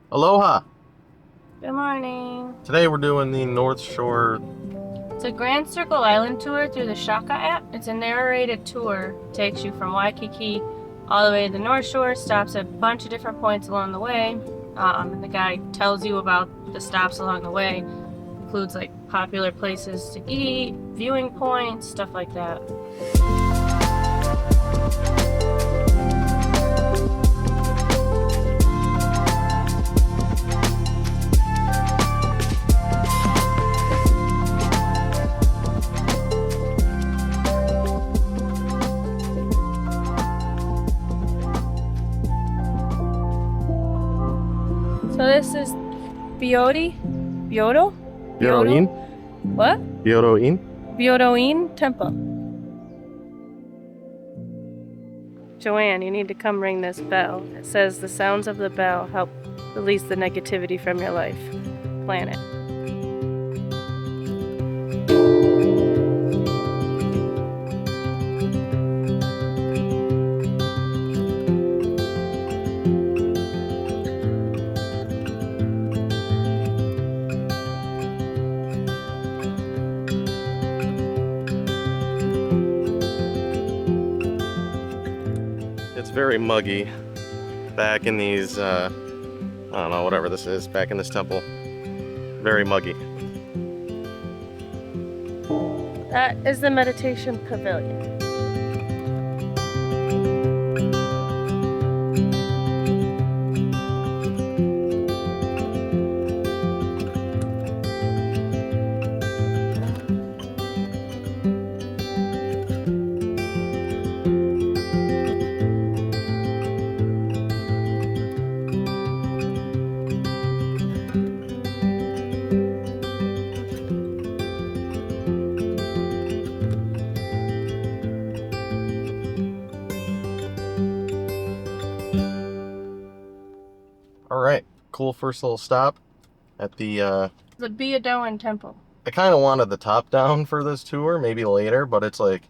Aloha! Good morning. Today we're doing the North Shore. It's a Grand Circle Island tour through the Shaka App. It's a narrated tour. It takes you from Waikiki all the way to the North Shore, stops at a bunch of different points along the way. And the guide tells you about the stops along the way. Includes like popular places to eat, viewing points, stuff like that. So this is Biodo? Biodoin? What? Biodoin? Biodoin Temple. Joanne, you need to come ring this bell. It says the sounds of the bell help release the negativity from your life. Plan it. It's very muggy back in these, I don't know, whatever this is, back in this temple. Very muggy. That is the meditation pavilion. Alright, cool first little stop at the, The Biodoin Temple. I kind of wanted the top down for this tour, maybe later, but it's like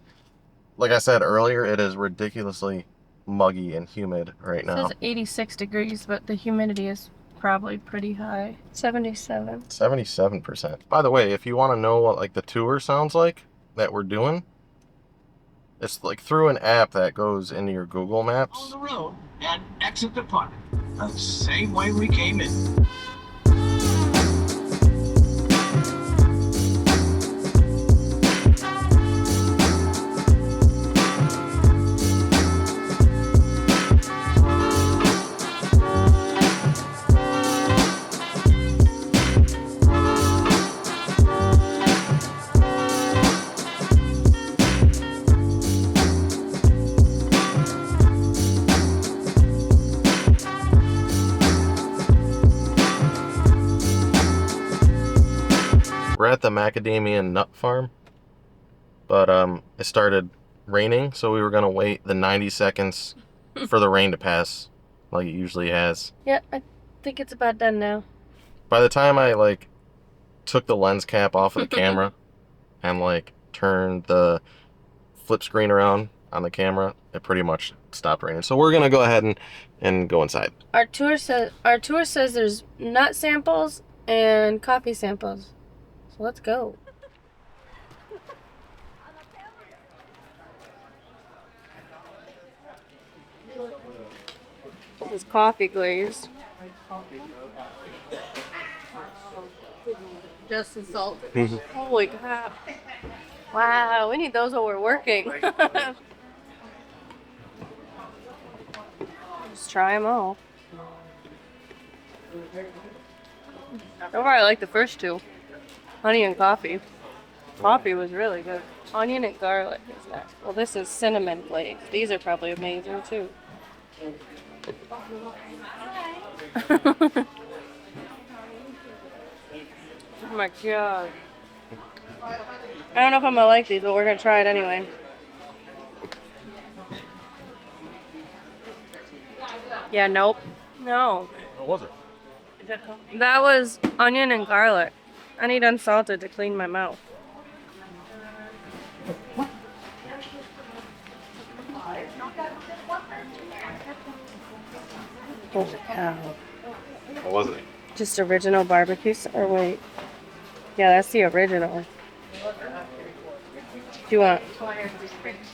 I said earlier, it is ridiculously muggy and humid right It now. says 86 degrees, but the humidity is probably pretty high. 77. 77%. By the way, if you want to know what like the tour sounds like that we're doing, it's like through an app that goes into your Google Maps. On the road and exit the park the same way we came in. We're at the macadamia nut farm, but it started raining, so we were gonna wait the 90 seconds for the rain to pass, like it usually has. Yeah, I think it's about done now. By the time I like took the lens cap off of the camera and like turned the flip screen around on the camera, it pretty much stopped raining. So we're gonna go ahead and go inside. Our tour says there's nut samples and coffee samples. So let's go. This is coffee glazed. Just as salted. Holy crap. Wow, we need those while we're working. Just try them all. So far, I like the first two. Honey and coffee. Coffee was really good. Onion and garlic is next. Well, this is cinnamon flakes. These are probably amazing too. Oh my god. I don't know if I'm gonna like these, but we're gonna try it anyway. Yeah, nope. No. What was it? That was onion and garlic. I need unsalted to clean my mouth. Holy cow. What was it? Just original barbecue. Or wait. Yeah, that's the original. Do you want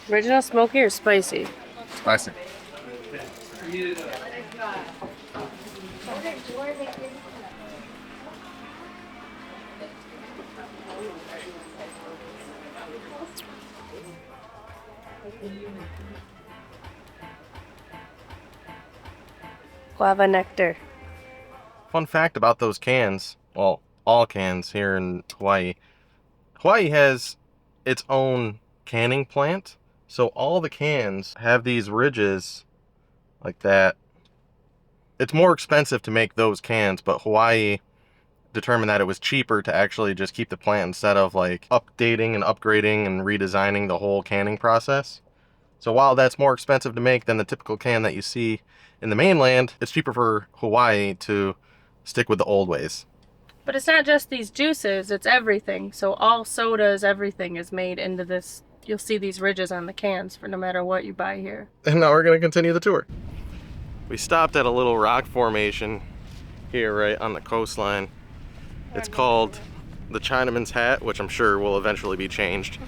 original smoky or spicy? Spicy. Guava nectar. Fun fact about those cans, well, all cans here in Hawaii. Hawaii has its own canning plant, so all the cans have these ridges like that. It's more expensive to make those cans, but Hawaii determined that it was cheaper to actually just keep the plant instead of like updating and upgrading and redesigning the whole canning process. So while that's more expensive to make than the typical can that you see in the mainland, it's cheaper for Hawaii to stick with the old ways. But it's not just these juices, it's everything. So all sodas, everything is made into this. You'll see these ridges on the cans for no matter what you buy here. And now we're going to continue the tour. We stopped at a little rock formation here right on the coastline. It's called the Chinaman's Hat, which I'm sure will eventually be changed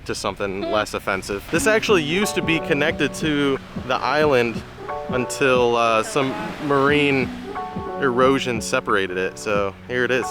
to something less offensive. This actually used to be connected to the island until some marine erosion separated it. So here it is.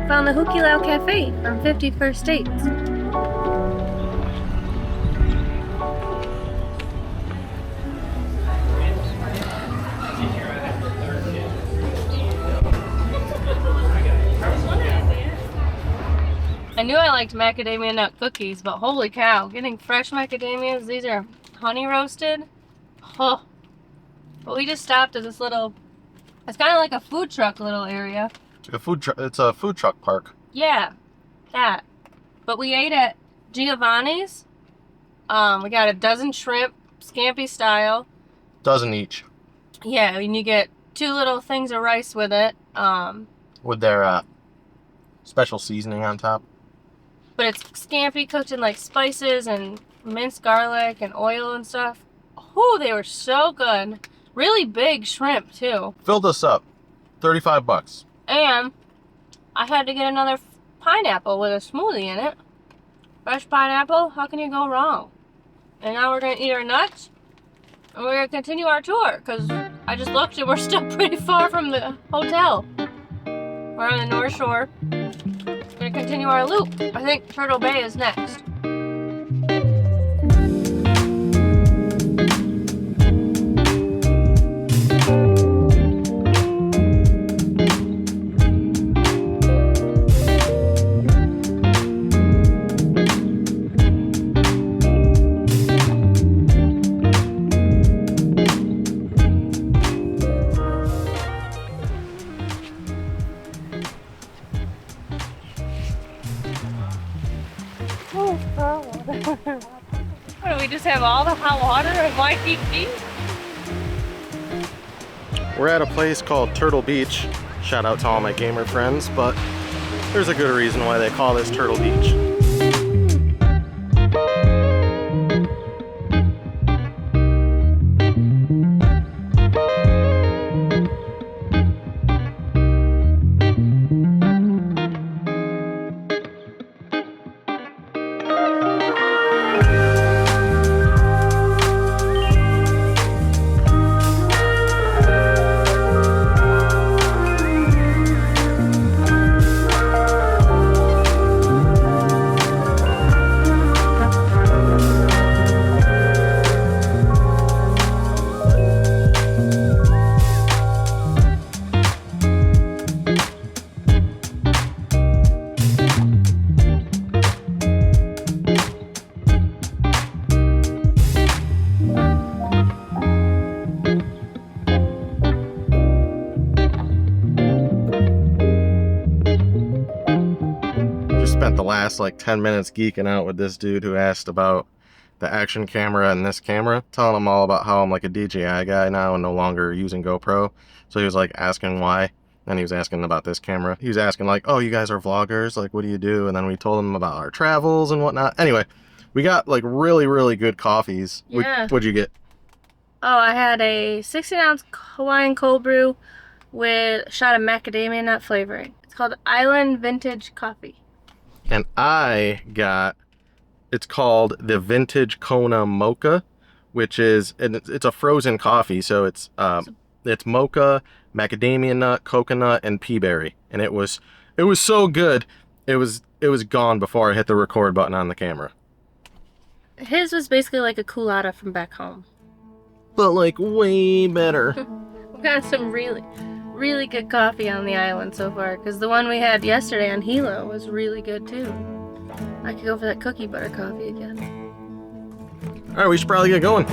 Found the Hukilau Cafe from 51st States. I knew I liked macadamia nut cookies, but holy cow, getting fresh macadamias, these are honey roasted. Oh. But we just stopped at this little, it's kind of like a food truck little area. It's a food truck park. Yeah, that. But we ate at Giovanni's. We got a dozen shrimp, scampi style. Dozen each. Yeah, and you get 2 little things of rice with it. With their special seasoning on top. But it's scampi cooked in like spices and minced garlic and oil and stuff. Oh, they were so good. Really big shrimp too. Filled us up. $35. And I had to get another pineapple with a smoothie in it. Fresh pineapple, how can you go wrong? And now we're gonna eat our nuts and we're gonna continue our tour because I just looked and we're still pretty far from the hotel. We're on the North Shore. We're gonna continue our loop. I think Turtle Bay is next. What do we just have all the hot water in Waikiki? We're at a place called Turtle Beach. Shout out to all my gamer friends, but there's a good reason why they call this Turtle Beach. last like 10 minutes geeking out with this dude who asked about the action camera and this camera, telling him all about how I'm like a DJI guy now and no longer using GoPro. So he was like asking why, and he was asking about this camera. He was asking like, oh, you guys are vloggers, like what do you do? And then we told him about our travels and whatnot. Anyway, we got like really, really good coffees. Yeah. What'd you get? Oh, I had a 16-ounce Hawaiian cold brew with a shot of macadamia nut flavoring. It's called Island Vintage Coffee. And I got, it's called the Vintage Kona Mocha, which is, and it's a frozen coffee. So it's mocha, macadamia nut, coconut, and pea berry. And it was so good. It was gone before I hit the record button on the camera. His was basically like a culotta from back home. But like way better. We've got some really, really good coffee on the island so far, because the one we had yesterday on Hilo was really good too. I could go for that cookie butter coffee again. All right, we should probably get going.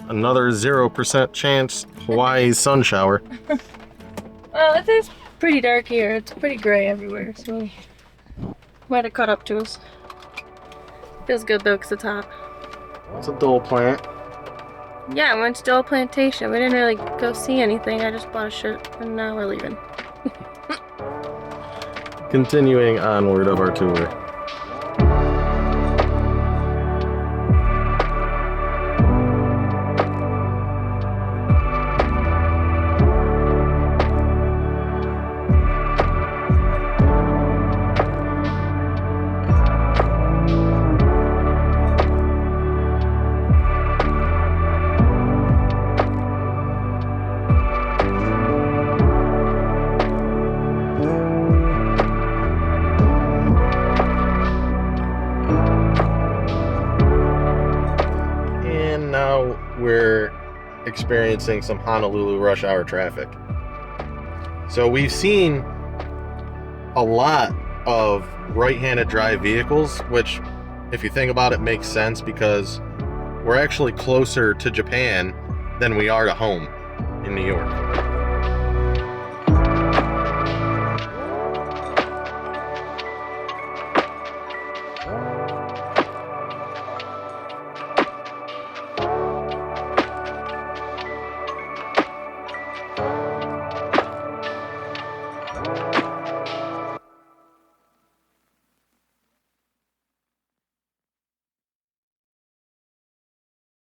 Another 0% chance Hawaii sun shower. Well, it is pretty dark here. It's pretty gray everywhere, so might have caught up to us. Feels good though, because it's hot. It's a dole plant. Yeah, we went to Dole Plantation. We didn't really go see anything. I just bought a shirt, and now we're leaving. Continuing onward of our tour. We're experiencing some Honolulu rush hour traffic. So we've seen a lot of right-handed drive vehicles, which, if you think about it, makes sense because we're actually closer to Japan than we are to home in New York.